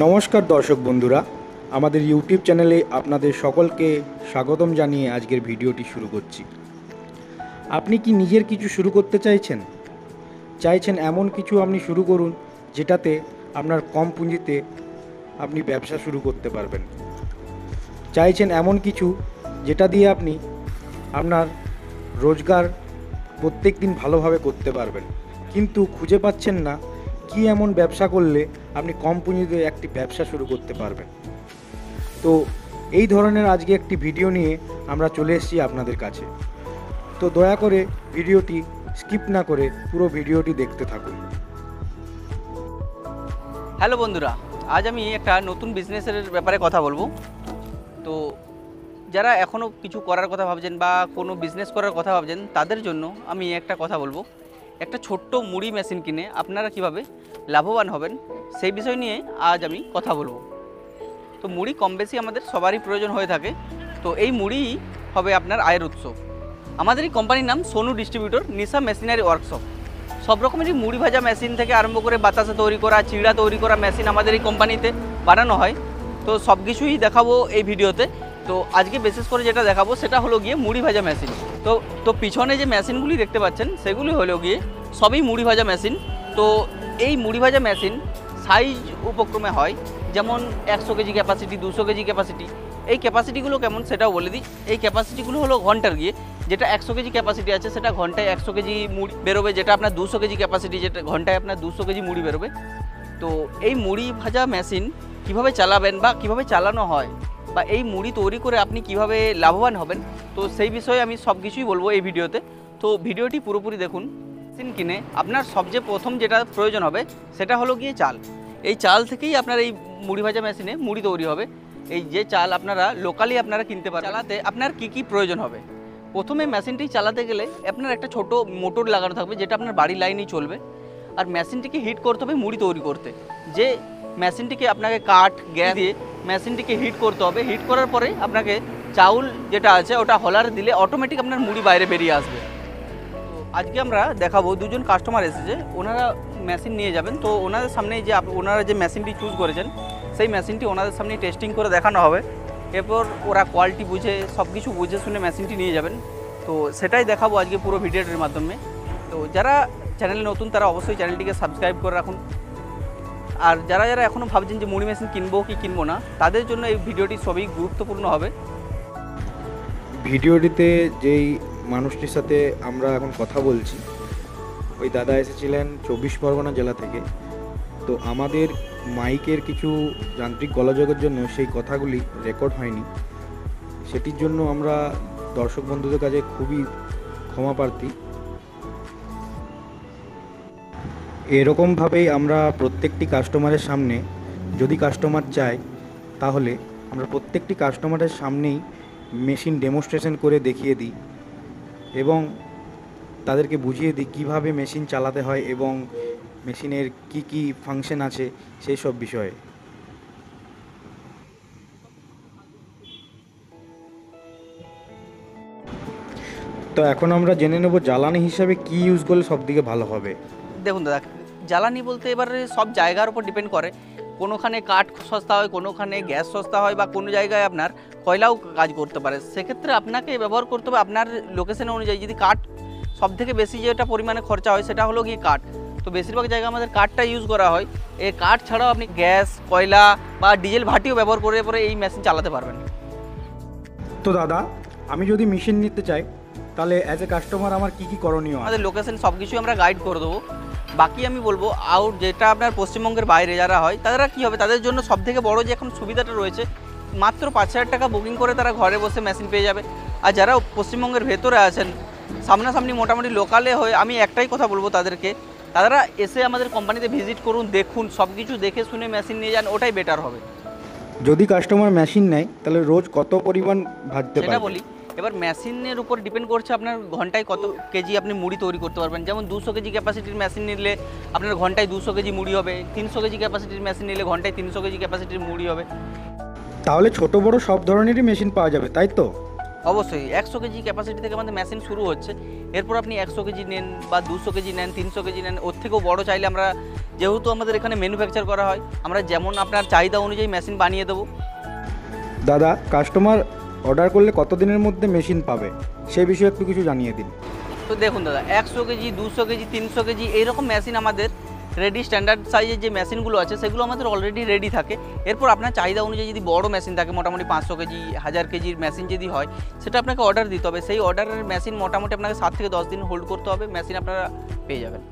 নমস্কার দর্শক বন্ধুরা, আমাদের ইউটিউব চ্যানেলে আপনাদের সকলকে স্বাগতম জানিয়ে আজকের ভিডিওটি শুরু করছি। আপনি কি নিজের কিছু শুরু করতে চাইছেন এমন কিছু আপনি শুরু করুন যেটাতে আপনার কম পুঁজিতে আপনি ব্যবসা শুরু করতে পারবেন। চাইছেন এমন কিছু যেটা দিয়ে আপনি আপনার রোজগার প্রত্যেক দিন ভালোভাবে করতে পারবেন, কিন্তু খুঁজে পাচ্ছেন না কি এমন ব্যবসা করলে আপনি কম পুঁজিতে একটি ব্যবসা শুরু করতে পারবেন। তো এই ধরনের আজকে একটি ভিডিও নিয়ে আমরা চলে এসেছি আপনাদের কাছে। তো দয়া করে ভিডিওটি স্কিপ না করে পুরো ভিডিওটি দেখতে থাকুন। হ্যালো বন্ধুরা, আজ আমি একটা নতুন বিজনেসের ব্যাপারে কথা বলবো। তো যারা এখনও কিছু করার কথা ভাবছেন বা কোনো বিজনেস করার কথা ভাবছেন তাদের জন্য আমি একটা কথা বলবো। একটা ছোট্ট মুড়ি মেশিন কিনে আপনারা কিভাবে লাভবান হবেন সেই বিষয় নিয়ে আজ আমি কথা বলবো। তো মুড়ি কম বেশি আমাদের সবারই প্রয়োজন হয়ে থাকে, তো এই মুড়ি হবে আপনার আয়ের উৎস। আমাদের এই কোম্পানির নাম সোনু ডিস্ট্রিবিউটর নিশা মেশিনারি ওয়ার্কশপ। সব রকমেরই মুড়ি ভাজা মেশিন থেকে আরম্ভ করে বাতাসা তৈরি করা, চিড়া তৈরি করা মেশিন আমাদের এই কোম্পানিতে বানানো হয়। তো সব কিছুই দেখাবো এই ভিডিওতে। তো আজকে বিশেষ করে যেটা দেখাবো সেটা হলো গিয়ে মুড়ি ভাজা মেশিন। তো পিছনে যে মেশিনগুলি দেখতে পাচ্ছেন সেগুলি হলো গিয়ে সবই মুড়ি ভাজা মেশিন। তো এই মুড়ি ভাজা মেশিন সাইজ উপক্রমে হয়, যেমন 100 কেজি ক্যাপাসিটি, 200 কেজি ক্যাপাসিটি। এই ক্যাপাসিটিগুলো কেমন সেটাও বলে দিই। এই ক্যাপাসিটিগুলো হলো ঘন্টার গিয়ে, যেটা 100 কেজি ক্যাপাসিটি আছে সেটা ঘন্টায় 100 কেজি মুড়ি বেরোবে, যেটা আপনার 200 কেজি ক্যাপাসিটি, যেটা ঘন্টায় আপনার 200 কেজি মুড়ি বেরোবে। তো এই মুড়ি ভাজা মেশিন কিভাবে চালাবেন বা কিভাবে চালানো হয় বা এই মুড়ি তৈরি করে আপনি কিভাবে লাভবান হবেন, তো সেই বিষয়ে আমি সব কিছুই বলবো এই ভিডিওতে। তো ভিডিওটি পুরোপুরি দেখুন। মেশিন কিনে আপনার সবচেয়ে প্রথম যেটা প্রয়োজন হবে সেটা হলো গিয়ে চাল। এই চাল থেকেই আপনার এই মুড়ি ভাজা মেশিনে মুড়ি তৈরি হবে। এই যে চাল আপনারা লোকালি আপনারা কিনতে পারেন। চালাতে আপনার কি প্রয়োজন হবে? প্রথমে মেশিনটি চালাতে গেলে আপনার একটা ছোট মোটর লাগানো থাকবে, যেটা আপনার বাড়ির লাইনেই চলবে। আর মেশিনটিকে হিট করতে হবে মুড়ি তৈরি করতে। যে মেশিনটিকে আপনাকে কাঠ গ্যাস দিয়ে মেশিনটিকে হিট করতে হবে। হিট করার পরে আপনাকে চাউল যেটা আছে ওটা হলার দিলে অটোমেটিক আপনার মুড়ি বাইরে বেরিয়ে আসবে। তো আজকে আমরা দেখাবো, দুজন কাস্টমার এসেছে, ওনারা মেশিন নিয়ে যাবেন। তো ওনাদের সামনে যে ওনারা যে মেশিনটি চুজ করেছেন সেই মেশিনটি ওনাদের সামনে টেস্টিং করে দেখানো হবে। এরপর ওরা কোয়ালিটি বুঝে সব কিছু বুঝে শুনে মেশিনটি নিয়ে যাবেন। তো সেটাই দেখাবো আজকে পুরো ভিডিওটির মাধ্যমে। তো যারা চ্যানেলে নতুন তারা অবশ্যই চ্যানেলটিকে সাবস্ক্রাইব করে রাখুন। আর যারা যারা এখনও ভাবছেন যে মুড়ি মেশিন কিনবো কি কিনবো না, তাদের জন্য এই ভিডিওটি সবই গুরুত্বপূর্ণ হবে। ভিডিওটিতে যেই মানুষটির সাথে আমরা এখন কথা বলছি, ওই দাদা এসেছিলেন 24 পরগনা জেলা থেকে। তো আমাদের মাইকের কিছু যান্ত্রিক গোলযোগের জন্য সেই কথাগুলি রেকর্ড হয়নি, সেটির জন্য আমরা দর্শক বন্ধুদের কাছে খুবই ক্ষমা প্রার্থী। এরকমভাবেই আমরা প্রত্যেকটি কাস্টমারের সামনে, যদি কাস্টমার চায় তাহলে আমরা প্রত্যেকটি কাস্টমারের সামনেই মেশিন ডেমনস্ট্রেশন করে দেখিয়ে দিই এবং তাদেরকে বুঝিয়ে দিই কীভাবে মেশিন চালাতে হয় এবং মেশিনের কি ফাংশন আছে সেই সব বিষয়ে। তো এখন আমরা জেনে নেব জ্বালানি হিসাবে কি ইউজ করলে সবদিকে ভালো হবে। দেখুন দাদা, জ্বালানি বলতে এবারে সব জায়গার উপর ডিপেন্ড করে। কোনোখানে কাঠ সস্তা হয়, কোনোখানে গ্যাস সস্তা হয়, বা কোনো জায়গায় আপনার কয়লাও কাজ করতে পারে। সেক্ষেত্রে আপনাকে ব্যবহার করতে হবে আপনার লোকেশন অনুযায়ী। যদি কাঠ সবথেকে বেশি যেটা পরিমাণে খরচা হয় সেটা হলো গিয়ে কাঠ। তো বেশিরভাগ জায়গায় আমাদের কাঠটা ইউজ করা হয়। এই কাঠ ছাড়াও আপনি গ্যাস, কয়লা বা ডিজেল ভাটিও ব্যবহার করে পরে এই মেশিন চালাতে পারবেন। তো দাদা, আমি যদি মেশিন নিতে চাই তাহলে অ্যাজ এ কাস্টমার আমার কি করণীয়? আমাদের লোকেশন সব কিছুই আমরা গাইড করে দেবো। বাকি আমি বলবো যেটা আপনার পশ্চিমবঙ্গের বাইরে যারা হয় তারা কী হবে, তাদের জন্য সবথেকে বড় যে এখন সুবিধাটা রয়েছে, মাত্র 5,000 টাকা বুকিং করে তারা ঘরে বসে মেশিন পেয়ে যাবে। আর যারা পশ্চিমবঙ্গের ভেতরে আছেন, সামনাসামনি মোটামুটি লোকালে হয়ে, আমি একটাই কথা বলবো তাদেরকে, তারা এসে আমাদের কোম্পানিতে ভিজিট করুন, দেখুন, সব কিছু দেখে শুনে মেশিন নিয়ে যান, ওটাই বেটার হবে। যদি কাস্টমার মেশিন নেয় তাহলে রোজ কত পরিমাণ ভাজতে পারবে? সেটা বলি। এবার মেশিনের উপর ডিপেন্ড করছে আপনার ঘন্টায় কত কেজি আপনি মুড়ি তৈরি করতে পারবেন। যেমন 200 কেজি ক্যাপাসিটির মেশিন নিলে আপনার ঘন্টায় 200 কেজি মুড়ি হবে। 300 কেজি ক্যাপাসিটির মেশিন নিলে ঘন্টায় 300 কেজি ক্যাপাসিটির মুড়ি হবে। তাহলে ছোট বড় সব ধরনেরই মেশিন পাওয়া যাবে, তাই তো? অবশ্যই 100 কেজি ক্যাপাসিটি থেকে আমাদের মেশিন শুরু হচ্ছে। এরপর আপনি 100 কেজি নেন বা 200 কেজি নেন, 300 কেজি নেন, ওর থেকেও বড় চাইলে আমরা, যেহেতু আমাদের এখানে ম্যানুফ্যাকচার করা হয়, আমরা যেমন আপনার চাহিদা অনুযায়ী মেশিন বানিয়ে দেবো। দাদা, কাস্টমার অর্ডার করলে কতদিনের মধ্যে মেশিন পাবে সেই বিষয়ে একটু কিছু জানিয়ে দিন। তো দেখুন দাদা, 100 কেজি, 200 কেজি, 300 কেজি এইরকম মেশিন আমাদের রেডি, স্ট্যান্ডার্ড সাইজের যে মেশিনগুলো আছে সেগুলো আমাদের অলরেডি রেডি থাকে। এরপর আপনার চাহিদা অনুযায়ী যদি বড় মেশিন থাকে, মোটামুটি 500 কেজি, 1000 কেজির মেশিন যদি হয়, সেটা আপনাকে অর্ডার দিতে হবে। সেই অর্ডারের মেশিন মোটামুটি আপনাকে 7 থেকে 10 দিন হোল্ড করতে হবে, মেশিন আপনারা পেয়ে যাবেন।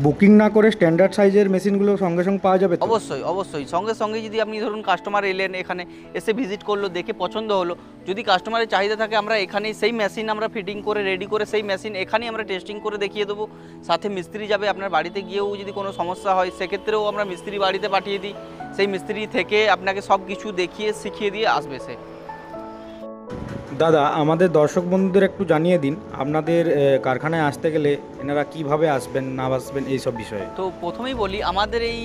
বুকিং না করে স্ট্যান্ডার্ড সাইজের মেশিনগুলো সঙ্গে সঙ্গে পাওয়া যাবে তো? অবশ্যই অবশ্যই, সঙ্গে সঙ্গে যদি আপনি ধরুন কাস্টমার এলেন, এখানে এসে ভিজিট করলো, দেখে পছন্দ হলো, যদি কাস্টমারের চাহিদা থাকে, আমরা এখানেই সেই মেশিন আমরা ফিটিং করে রেডি করে সেই মেশিন এখানেই আমরা টেস্টিং করে দেখিয়ে দেবো। সাথে মিস্ত্রি যাবে, আপনার বাড়িতে গিয়েও যদি কোনো সমস্যা হয় সেক্ষেত্রেও আমরা মিস্ত্রি বাড়িতে পাঠিয়ে দিই, সেই মিস্ত্রি থেকে আপনাকে সব কিছু দেখিয়ে শিখিয়ে দিয়ে আসবে সে। দাদা, আমাদের দর্শক বন্ধুদের একটু জানিয়ে দিন আপনাদের কারখানায় আসতে গেলে এনারা কিভাবে আসবেন না আসবেন এই সব বিষয়ে। তো প্রথমেই বলি, আমাদের এই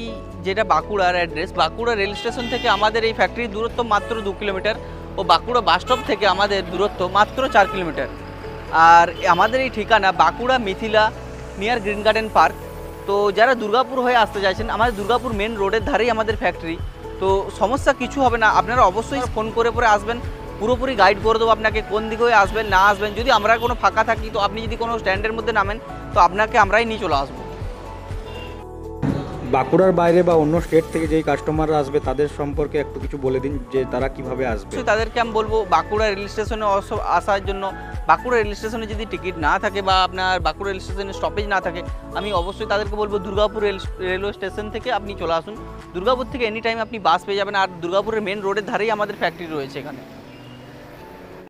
যেটা বাঁকুড়ার অ্যাড্রেস, বাঁকুড়া রেল স্টেশন থেকে আমাদের এই ফ্যাক্টরির দূরত্ব মাত্র 2 কিলোমিটার ও বাঁকুড়া বাস স্টপ থেকে আমাদের দূরত্ব মাত্র 4 কিলোমিটার। আর আমাদের এই ঠিকানা Bankura Mithila, near green garden park. তো যারা দুর্গাপুর হয়ে আসতে চাইছেন, আমাদের দুর্গাপুর মেন রোডের ধারেই আমাদের ফ্যাক্টরি। তো সমস্যা কিছু হবে না, আপনারা অবশ্যই ফোন করে পরে আসবেন, পুরোপুরি গাইড করে দেবো আপনাকে কোন দিকে হয়ে আসবেন না আসবেন। যদি আমরা কোনো ফাঁকা থাকি, তো আপনি যদি কোনো স্ট্যান্ডের মধ্যে নামেন, তো আপনাকে আমরাই নিয়ে চলে আসবো। বাঁকুড়ার বাইরে বা অন্য স্টেট থেকে যেই কাস্টমাররা আসবে তাদের সম্পর্কে একটু কিছু বলে দিন যে তারা কিভাবে আসবে। অবশ্যই তাদেরকে আমি বলবো, বাঁকুড়া রেল স্টেশনে আসার জন্য, বাঁকুড়া রেল স্টেশনে যদি টিকিট না থাকে বা আপনার বাঁকুড়া রেল স্টেশনে স্টপেজ না থাকে, আমি অবশ্যই তাদেরকে বলবো দুর্গাপুর রেলওয়ে স্টেশন থেকে আপনি চলে আসুন। দুর্গাপুর থেকে এনি টাইম আপনি বাস পেয়ে যাবেন, আর দুর্গাপুরের মেন রোডের ধারেই আমাদের ফ্যাক্টরি রয়েছে এখানে।